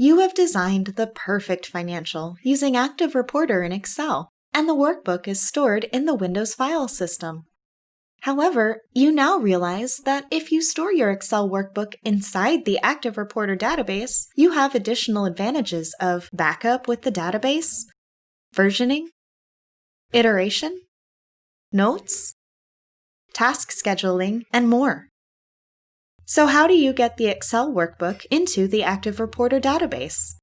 You have designed the perfect financial using ActivReporter in Excel, and the workbook is stored in the Windows file system. However, you now realize that if you store your Excel workbook inside the ActivReporter database, you have additional advantages of backup with the database, versioning, iteration, notes, task scheduling, and more. So how do you get the Excel workbook into the ActivReporter database?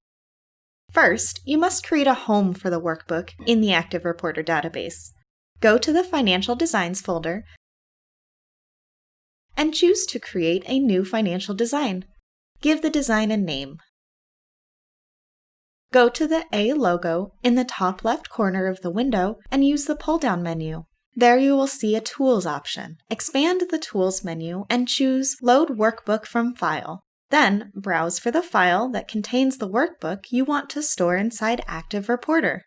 First, you must create a home for the workbook in the ActivReporter database. Go to the Financial Designs folder and choose to create a new financial design. Give the design a name. Go to the A logo in the top left corner of the window and use the pull-down menu. There you will see a Tools option. Expand the Tools menu and choose Load Workbook from File. Then, browse for the file that contains the workbook you want to store inside ActivReporter.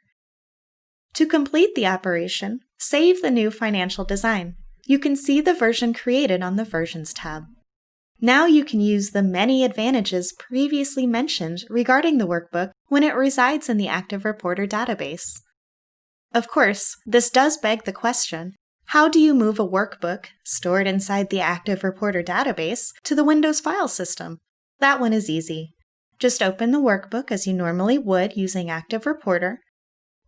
To complete the operation, save the new financial design. You can see the version created on the Versions tab. Now you can use the many advantages previously mentioned regarding the workbook when it resides in the ActivReporter database. Of course, this does beg the question, how do you move a workbook stored inside the ActivReporter database to the Windows file system? That one is easy. Just open the workbook as you normally would using ActivReporter,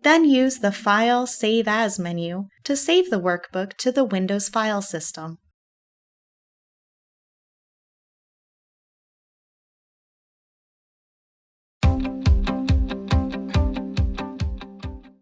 then use the File Save As menu to save the workbook to the Windows file system.